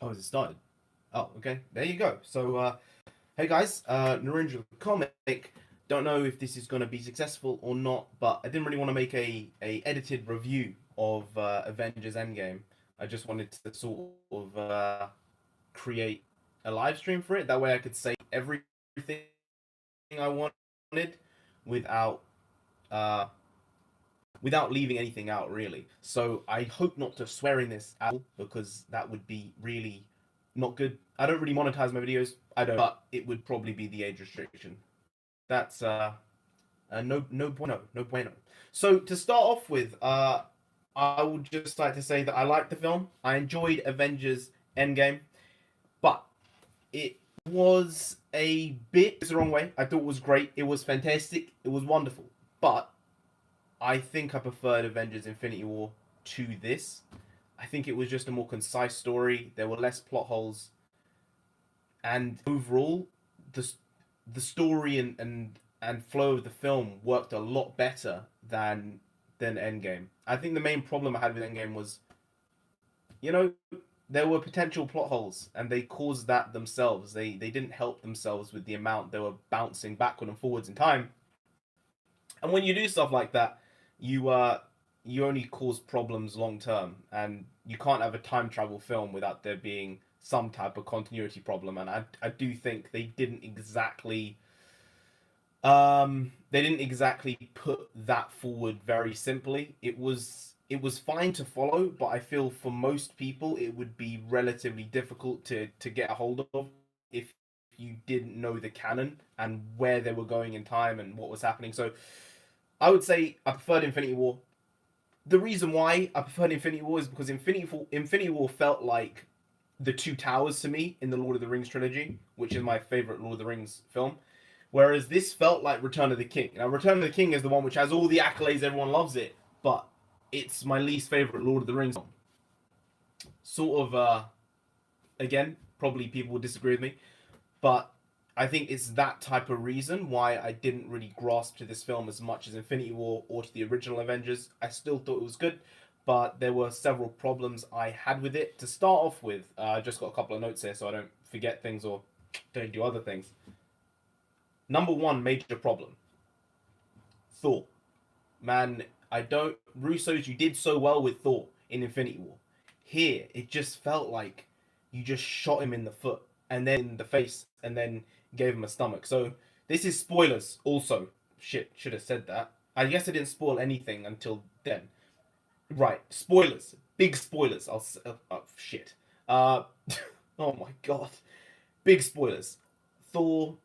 Oh, has it started? Oh, okay. There you go. So, hey guys, Narendra Comic. Don't know if this is going to be successful or not, but I didn't really want to make a edited review of Avengers Endgame. I just wanted to sort of create a live stream for it. That way, I could say everything I wanted without uh, without leaving anything out, really. So I hope not to swear in this at all because that would be really not good. I don't really monetize my videos. I don't, but it would probably be the age restriction. That's no bueno, no bueno. So to start off with, I would just like to say that I liked the film. I enjoyed Avengers Endgame, but it was a bit the wrong way. I thought it was great. It was fantastic. It was wonderful, but I think I preferred Avengers Infinity War to this. I think it was just a more concise story. There were less plot holes, and overall, the the story and flow of the film worked a lot better than Endgame. I think the main problem I had with Endgame was, you know, there were potential plot holes, and they caused that themselves. They didn't help themselves with the amount they were bouncing backward and forwards in time. And when you do stuff like that, you you only cause problems long term, and you can't have a time travel film without there being some type of continuity problem. And I do think they didn't exactly put that forward very simply. It was fine to follow, but I feel for most people it would be relatively difficult to get a hold of if you didn't know the canon and where they were going in time and what was happening. So I would say I preferred Infinity War. The reason why I preferred Infinity War is because Infinity War felt like the Two Towers to me in the Lord of the Rings trilogy, which is my favorite Lord of the Rings film. Whereas this felt like Return of the King. Now, Return of the King is the one which has all the accolades, everyone loves it, but it's my least favorite Lord of the Rings film. Sort of, again, probably people would disagree with me, but I think it's that type of reason why I didn't really grasp to this film as much as Infinity War or to the original Avengers. I still thought it was good, but there were several problems I had with it. To start off with, I just got a couple of notes here so I don't forget things or don't do other things. Number one major problem, Thor. Man, I don't. Russo's, you did so well with Thor in Infinity War. Here, it just felt like you just shot him in the foot and then in the face and then gave him a stomach. So this is spoilers. Also, shit, should have said that. I guess I didn't spoil anything until then. Right, spoilers, big spoilers. Shit. Uh, oh my god, big spoilers. Thor,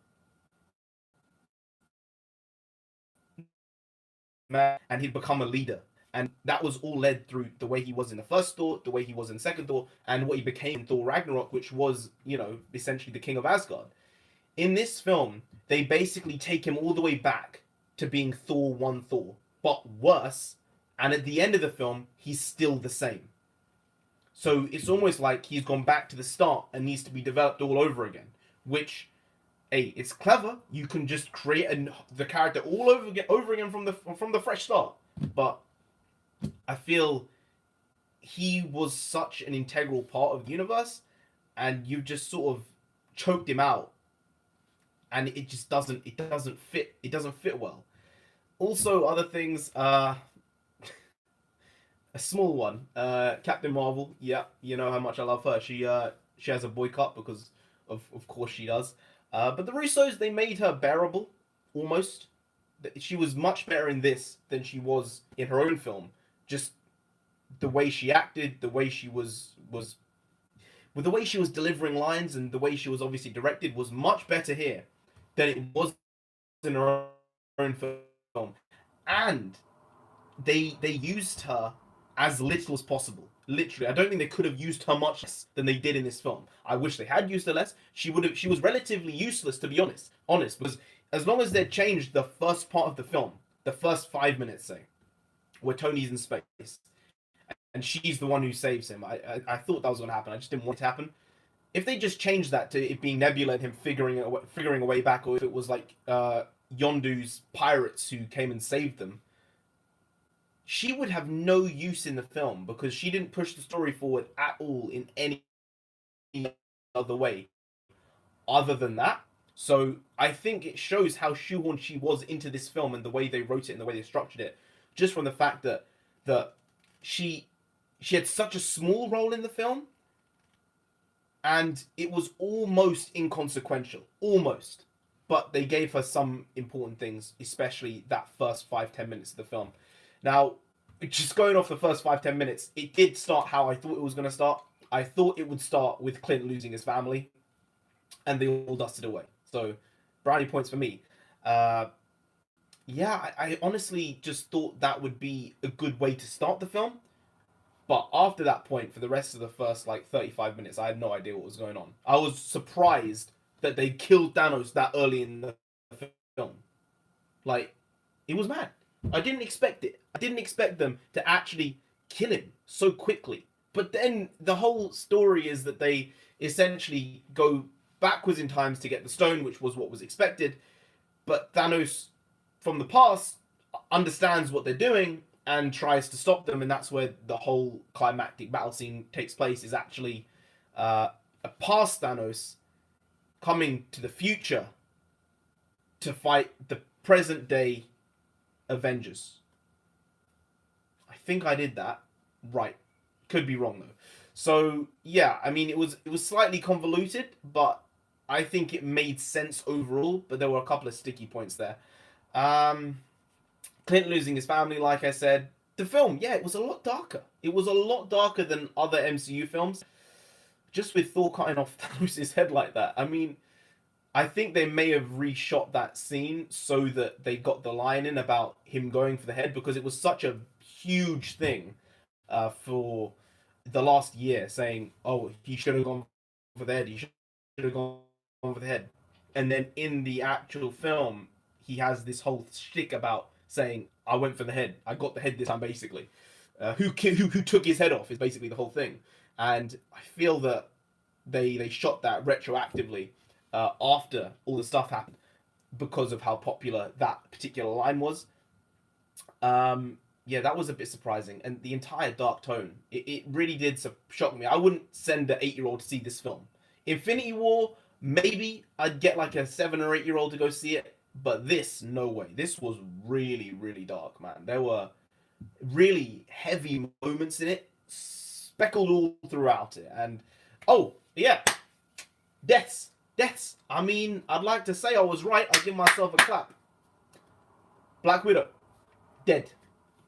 man, and he'd become a leader. And that was all led through the way he was in the first Thor, the way he was in second Thor, and what he became in Thor Ragnarok, which was, essentially the king of Asgard. In this film, they basically take him all the way back to being Thor 1 Thor, but worse. And at the end of the film, he's still the same. So it's almost like he's gone back to the start and needs to be developed all over again, which hey, it's clever. You can just create the character all over again from the fresh start. But I feel he was such an integral part of the universe, and you just sort of choked him out, and it just doesn't fit. It doesn't fit well. Also, other things. A small one. Captain Marvel. Yeah, you know how much I love her. She has a boycott because of course she does. But the Russos, they made her bearable, almost. She was much better in this than she was in her own film. Just the way she acted, the way she was with the way she was delivering lines, and the way she was obviously directed was much better here than it was in her own film. And they used her as little as possible. Literally, I don't think they could have used her much less than they did in this film. I wish they had used her less. She was relatively useless, to be honest. Honest, because as long as they changed the first part of the film, the first 5 minutes, say, where Tony's in space and she's the one who saves him. I thought that was going to happen. I just didn't want it to happen. If they just changed that to it being Nebula and him figuring a way back, or if it was like Yondu's pirates who came and saved them, she would have no use in the film because she didn't push the story forward at all in any other way other than that. So I think it shows how shoehorned she was into this film and the way they wrote it and the way they structured it, just from the fact that she she had such a small role in the film, and it was almost inconsequential, almost. But they gave her some important things, especially that first 5-10 minutes of the film. Now, just going off the first 5-10 minutes, it did start how I thought it was going to start. I thought it would start with Clint losing his family, and they all dusted away. So, brownie points for me. Uh, yeah, I honestly just thought that would be a good way to start the film. But after that point, for the rest of the first like 35 minutes, I had no idea what was going on. I was surprised that they killed Thanos that early in the film. Like, it was mad. I didn't expect it. I didn't expect them to actually kill him so quickly. But then the whole story is that they essentially go backwards in times to get the stone, which was what was expected. But Thanos from the past understands what they're doing and tries to stop them, and that's where the whole climactic battle scene takes place. Is actually a past Thanos coming to the future to fight the present day Avengers. I think I did that right. Could be wrong though. So yeah, I mean it was slightly convoluted, but I think it made sense overall. But there were a couple of sticky points there. Um, Clint losing his family, like I said. The film, yeah, it was a lot darker. It was a lot darker than other MCU films. Just with Thor cutting off Thanos' head like that. I mean, I think they may have reshot that scene so that they got the line in about him going for the head, because it was such a huge thing for the last year, saying, "Oh, he should have gone for the head. He should have gone for the head." And then in the actual film, he has this whole shtick about saying, "I went for the head. I got the head this time." Basically, who took his head off is basically the whole thing. And I feel that they shot that retroactively after all the stuff happened because of how popular that particular line was. Yeah, that was a bit surprising, and the entire dark tone, it really did shock me. I wouldn't send an 8-year-old to see this film. Infinity War, maybe I'd get like a 7 or 8-year-old to go see it, but this, no way. This was really, really dark, man. There were really heavy moments in it, speckled all throughout it, and oh yeah, deaths. I mean, I'd like to say I was right. I give myself a clap. Black Widow, dead.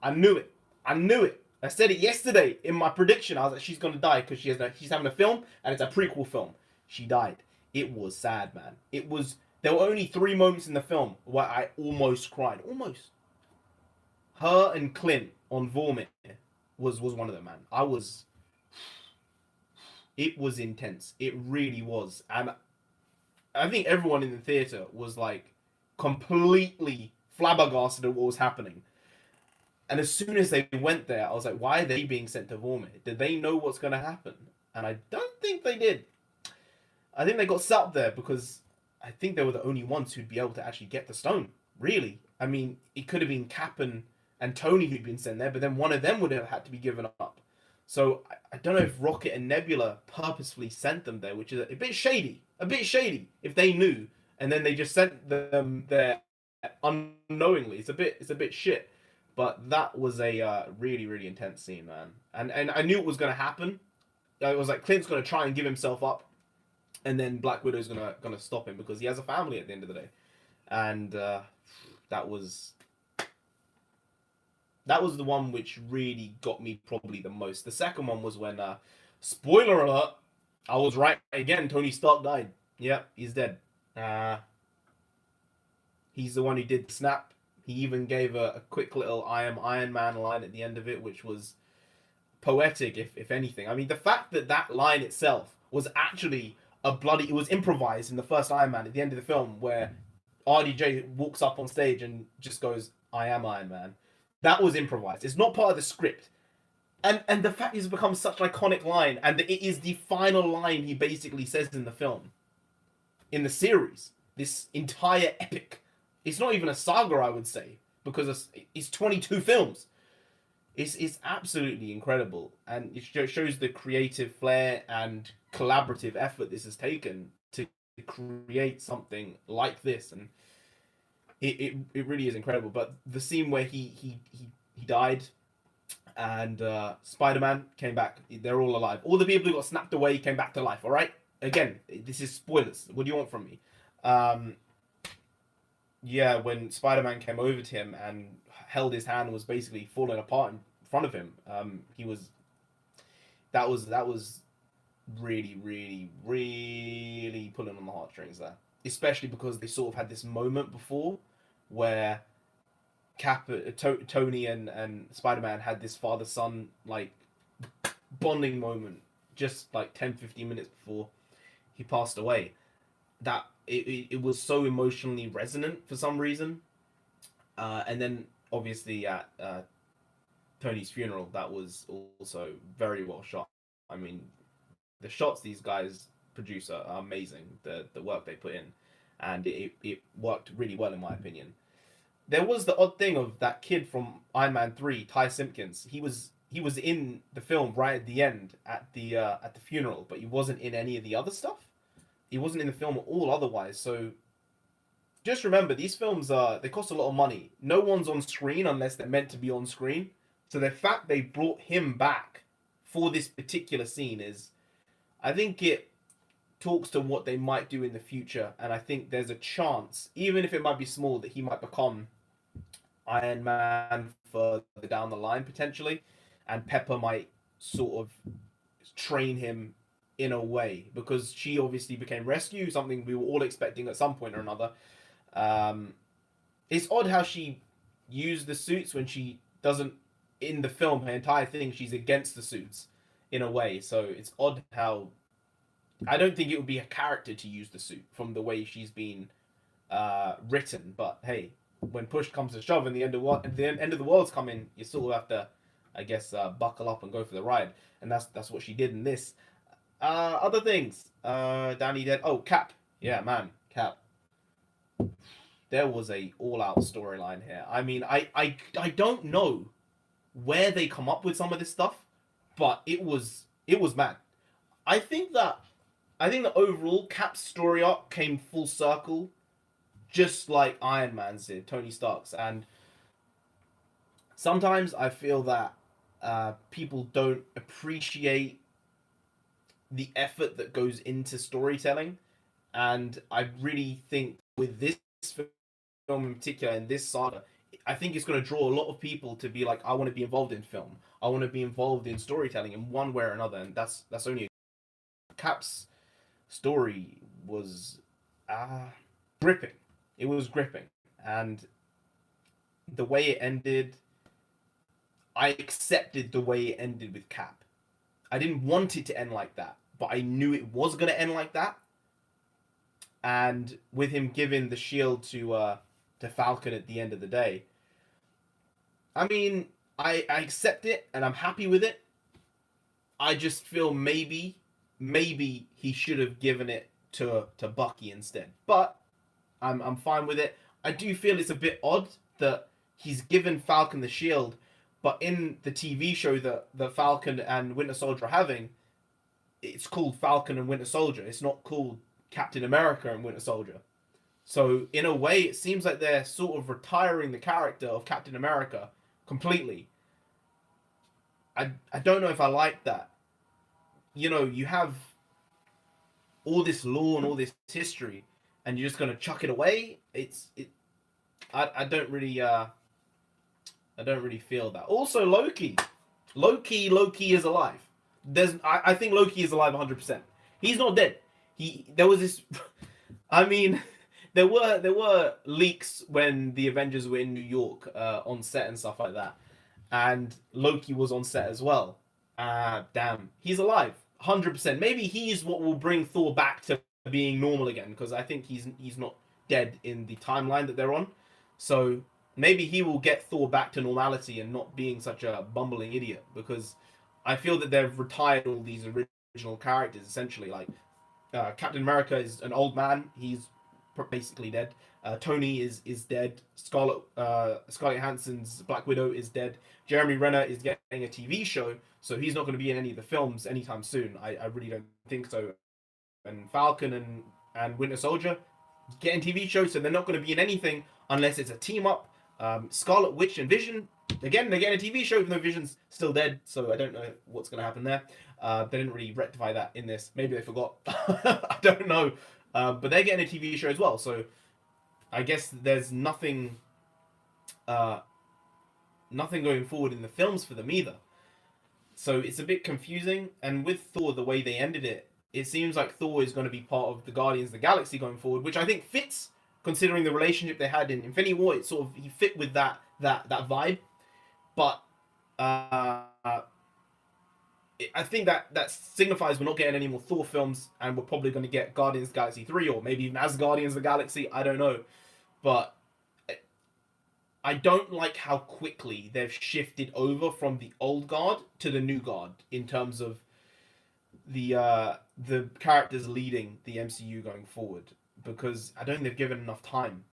I knew it. I said it yesterday in my prediction. I was like, she's gonna die because she's having a film and it's a prequel film. She died. It was sad, man. It was. There were only 3 moments in the film where I almost cried. Almost. Her and Clint on Vormir was one of them, man. It was intense. It really was, and I think everyone in the theater was like completely flabbergasted at what was happening. And as soon as they went there, I was like, why are they being sent to Vormir? Did they know what's going to happen? And I don't think they did. I think they got set up there because I think they were the only ones who'd be able to actually get the stone. Really. I mean, it could have been Cap and Tony who'd been sent there, but then one of them would have had to be given up. So I don't know if Rocket and Nebula purposefully sent them there, which is a bit shady. A bit shady if they knew, and then they just sent them there unknowingly. It's a bit shit. But that was a really, really intense scene, man. And I knew it was gonna happen. It was like Clint's gonna try and give himself up, and then Black Widow's gonna stop him because he has a family at the end of the day. And that was the one which really got me probably the most. The second one was when, spoiler alert, I was right again. Tony Stark died. Yep, he's dead. He's the one who did the snap. He even gave a quick little "I am Iron Man" line at the end of it, which was poetic, if anything. I mean, the fact that that line itself was actually it was improvised in the first Iron Man at the end of the film, where RDJ walks up on stage and just goes, "I am Iron Man." That was improvised. It's not part of the script. And the fact it's become such an iconic line, and it is the final line he basically says in the film, in the series, this entire epic. It's not even a saga, I would say, because it's 22 films. It's absolutely incredible, and it shows the creative flair and collaborative effort this has taken to create something like this, and it really is incredible. But the scene where he died, and Spider-Man came back, they're all alive. All the people who got snapped away came back to life. All right, again, this is spoilers. What do you want from me? Um, yeah, when Spider-Man came over to him and held his hand, was basically falling apart in front of him. He was that was really, really, really pulling on the heartstrings there, especially because they sort of had this moment before where Tony and Spider-Man had this father-son like bonding moment just like 10-15 minutes before he passed away. That it was so emotionally resonant for some reason. And then obviously at Tony's funeral, that was also very well shot. I mean, the shots these guys produce are amazing. The work they put in, and it worked really well in my opinion. There was the odd thing of that kid from Iron Man 3, Ty Simpkins. He was in the film right at the end at the funeral, but he wasn't in any of the other stuff. He wasn't in the film at all otherwise. So just remember, these films they cost a lot of money. No one's on screen unless they're meant to be on screen. So the fact they brought him back for this particular scene is, I think it talks to what they might do in the future, and I think there's a chance, even if it might be small, that he might become Iron Man further down the line potentially, and Pepper might sort of train him in a way because she obviously became rescue, something we were all expecting at some point or another. Um, it's odd how she used the suits when she doesn't in the film. Her entire thing, she's against the suits in a way. So it's odd how I don't think it would be a character to use the suit from the way she's been written. But hey, when push comes to shove and the end of the world's coming, you sort of have to, I guess, buckle up and go for the ride. And that's what she did in this. Other things. Danny dead. Oh, Cap. Yeah, man, Cap. There was a all-out storyline here. I mean, I don't know where they come up with some of this stuff, but it was mad. I think that I think that overall Cap's story arc came full circle, just like Iron Man's did, Tony Stark's, and sometimes I feel that people don't appreciate the effort that goes into storytelling, and I really think with this film in particular in this saga, I think it's going to draw a lot of people to be like, I want to be involved in film, I want to be involved in storytelling in one way or another, and that's only Cap's story was uh, gripping. It was gripping, and the way it ended, I accepted the way it ended with Cap. I didn't want it to end like that, but I knew it was gonna end like that. And with him giving the shield to Falcon at the end of the day, I mean, I accept it and I'm happy with it. I just feel maybe he should have given it to Bucky instead. But I'm fine with it. I do feel it's a bit odd that he's given Falcon the shield, but in the TV show that the Falcon and Winter Soldier are having, it's called Falcon and Winter Soldier. It's not called Captain America and Winter Soldier. So in a way, it seems like they're sort of retiring the character of Captain America completely. I don't know if I like that. You know, you have all this lore and all this history, and you're just gonna chuck it away. I don't really I don't really feel that. Also, Loki is alive. I think Loki is alive 100%. He's not dead. There was this. I mean, there were leaks when the Avengers were in New York on set and stuff like that, and Loki was on set as well. Damn, he's alive 100%. Maybe he's what will bring Thor back to being normal again, because I think he's not dead in the timeline that they're on. So maybe he will get Thor back to normality and not being such a bumbling idiot, because I feel that they've retired all these original characters essentially. Like Captain America is an old man. He's basically dead. Tony is dead. Scarlett Johansson's Black Widow is dead. Jeremy Renner is getting a TV show, so he's not going to be in any of the films anytime soon. I really don't think so. And Falcon and Winter Soldier getting TV shows, so they're not going to be in anything unless it's a team up. Scarlet Witch and Vision, again, they're getting a TV show even though Vision's still dead, so I don't know what's going to happen there. They didn't really rectify that in this. Maybe they forgot. I don't know. But they're getting a TV show as well, so I guess there's nothing going forward in the films for them either. So it's a bit confusing, and with Thor, the way they ended it, it seems like Thor is going to be part of the Guardians of the Galaxy going forward, which I think fits considering the relationship they had in Infinity War. It sort of he fit with that vibe, but I think that signifies we're not getting any more Thor films, and we're probably going to get Guardians of the Galaxy 3, or maybe even as Guardians of the Galaxy. I don't know, but I don't like how quickly they've shifted over from the old guard to the new guard in terms of the characters leading the MCU going forward, because I don't think they've given enough time